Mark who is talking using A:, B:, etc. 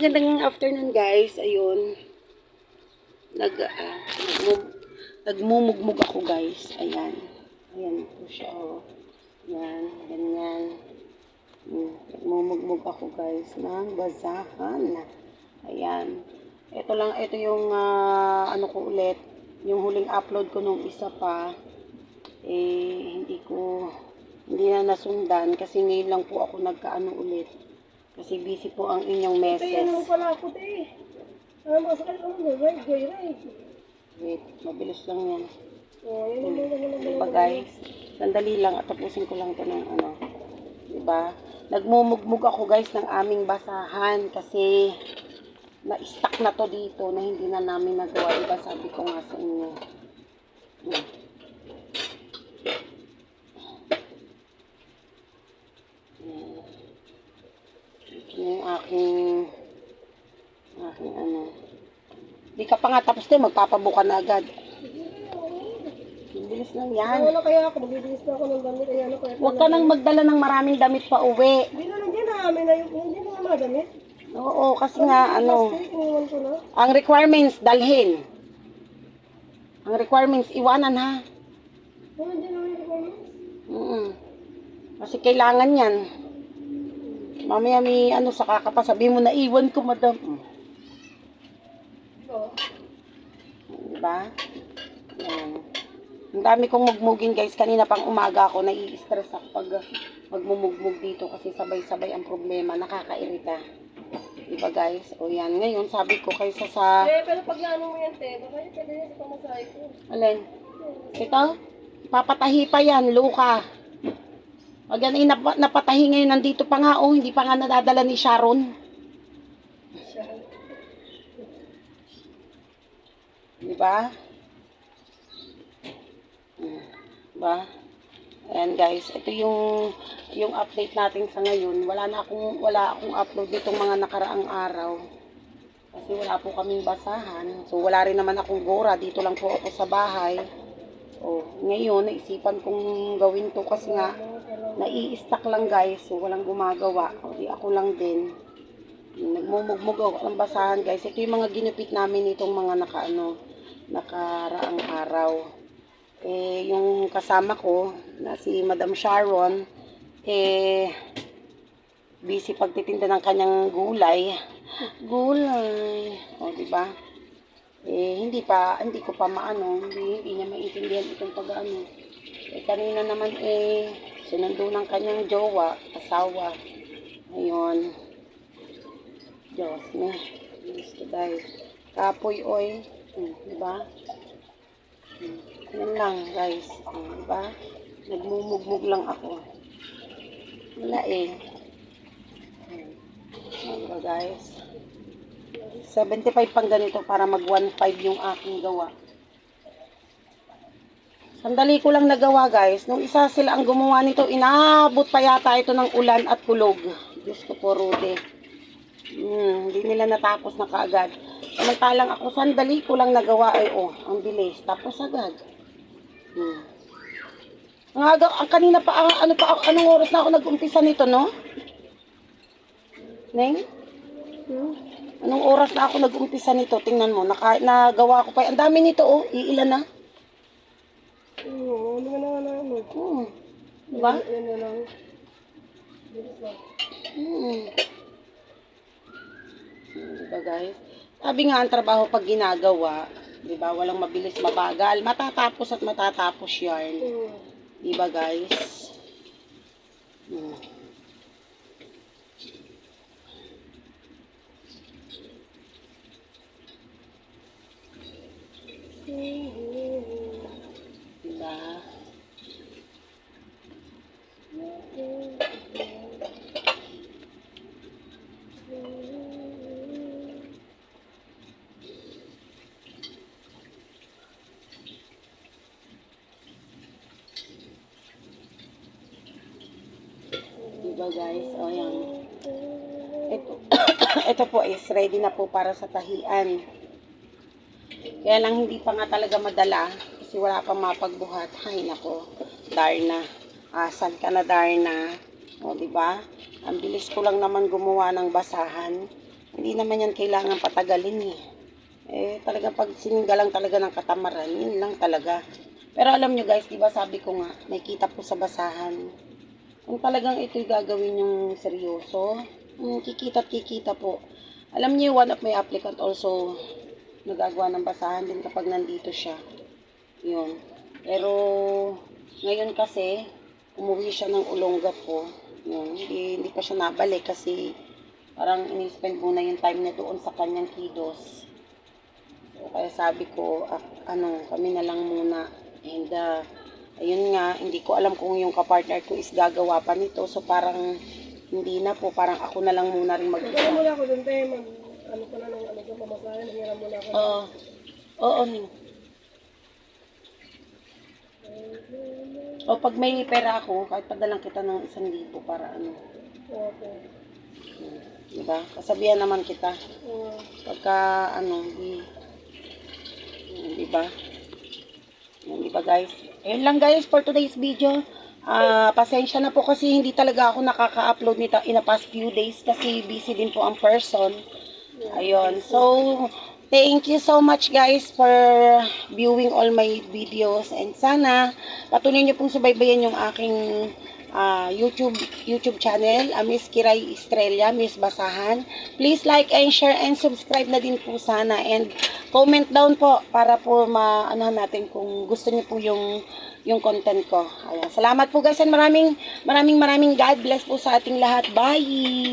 A: Magandang afternoon guys. Ayun. Nag, nagmumugmug ako guys. Ayan. Ayan po siya. Oh. Ayan. Ganyan. Nagmumugmug ako guys ng basahan. Ayan. Ito yung ano ko ulit. Yung huling upload ko nung isa pa. Hindi na nasundan kasi ngayon lang po ako nagkaano ulit. Kasi busy po ang inyong message.
B: Ano pala ako eh. Ano ba sa kanila? Joyride.
A: Wait, mabilis lang yan.
B: Oh, yun yung
A: Diba guys? Sandali lang at tapusin ko lang ito ng ano. Diba? Nagmumugmug ako guys ng aming basahan kasi na-stuck na to dito na hindi na namin nagawa. Diba sabi ko nga sa inyo. Yung aking ano. Di ka pa nga tapos din, magpapabuka na agad. Bilis lang yan.
B: Wala kaya ako, magbibilis na ako ng damit. Ayan ako.
A: Huwag ka nang magdala ng maraming damit pa uwi.
B: Hindi na namin na yung hindi na mga damit.
A: Oo, kasi nga ano,
B: Iniwan ko na.
A: ang requirements dalhin. Ang requirements iwanan ha.
B: Hindi na yung
A: Kasi kailangan yan. Mamaya may ano sa kakapasabi mo na iwan ko madam. Diba? Yan. Ang dami kong mugmugin guys. Kanina pang umaga ako nai-stress ako pag magmumugmug dito kasi sabay-sabay ang problema. Nakakairita. Diba guys? O yan. Ngayon sabi ko kaysa sa...
B: pero pag naano mo yan, te, baka yung pwede yan sa pamasahe ko.
A: Alin? Ito? Papatahi pa yan. Luka. Pag yan ay napatahi ngayon. Nandito pa nga. Oh, hindi pa nga nadadala ni Sharon. Diba? Diba? Ayan guys, ito yung update natin sa ngayon. Wala akong upload nitong mga nakaraang araw. Kasi wala po kaming basahan. So wala rin naman akong gora. Dito lang po ako sa bahay. Oh, ngayon naisipan kong gawin to kasi nga nai-stack lang guys. So walang gumagawa. O di ako lang din. Nagmumugmug ako ng basahan guys. Ito yung mga ginupit namin itong mga nakaraang araw. Yung kasama ko na si Madam Sharon busy pagtitinda ng kanyang gulay. O di ba? Hindi ko pa maano, hindi niya maintindihan itong pag-ano. Kanina naman sinundo ng kanyang jowa, asawa. Ayun. Diyos me. Gusto dahil. Kapoy oy. Di ba? Yan lang guys. Diba? Nagmumugmug lang ako. Wala Diba guys? 75 pang ganito para mag 1.5 yung aking gawa. Sandali ko lang nagawa guys. Nung isa sila ang gumawa nito, inabot pa yata ito ng ulan at kulog. Diyos ko po, Rude. Hindi nila natapos na kaagad. Samantalang ako, sandali ko lang nagawa ang bilis. Tapos agad. Ang kanina pa, anong oras na ako nag-umpisa nito, no? Neng? Anong oras na ako nag-umpisa nito? Tingnan mo, nagawa ko pa. Ang dami nito, iilan na?
B: Oo,
A: Diba?
B: Yan na lang.
A: Diba guys? Sabi nga ang trabaho pag ginagawa, diba, walang mabilis mabagal, matatapos at matatapos yan. Diba guys? Diba? Diba guys? O yan. Ito po is ready na po para sa tahian. Kaya lang hindi pa nga talaga madala kasi wala pang mapagbuhat. Hay nako. Darna. Asan ka na Darna? O diba? Ang bilis ko lang naman gumawa ng basahan. Hindi naman yan kailangan patagalin eh. Talaga pag siningga lang talaga ng katamaran, yun lang talaga. Pero alam nyo guys, di ba sabi ko nga, may kita po sa basahan. Kung talagang ito'y gagawin yung seryoso, kikita at kikita po. Alam niyo, one of my applicant also nagagawa ng basahan din kapag nandito siya. Yun. Pero, ngayon kasi, umuwi siya ng Olongapo po. Yun. Hindi pa siya nabalik kasi parang in-spend muna yung time niya doon sa kanyang kidos. So, kaya sabi ko, kami na lang muna. And, ayun nga, hindi ko alam kung yung kapartner ko is gagawa pa nito. So, parang, hindi na po. Parang ako na lang muna rin mag-isa.
B: Kaya muna ako dun tayo, ano ko na ng ano ko, mamasahin, hiram muna ako.
A: Oo, Ning. O, pag may pera ako, kahit padalang kita ng 1,000 para ano.
B: Okay.
A: Diba? Kasabihan naman kita. Pagka, diba? Diba guys? Ayun lang guys for today's video. Pasensya na po kasi hindi talaga ako nakaka-upload nito in the past few days kasi busy din po ang person. Ayun. So, thank you so much guys for viewing all my videos and sana patuloy niyo pong subaybayan yung aking YouTube channel, Miss Kiray Estrella, Miss Basahan. Please like and share and subscribe na din po sana and comment down po para po maano natin kung gusto niyo po yung content ko. Ayan. Salamat po guys and maraming God bless po sa ating lahat. Bye!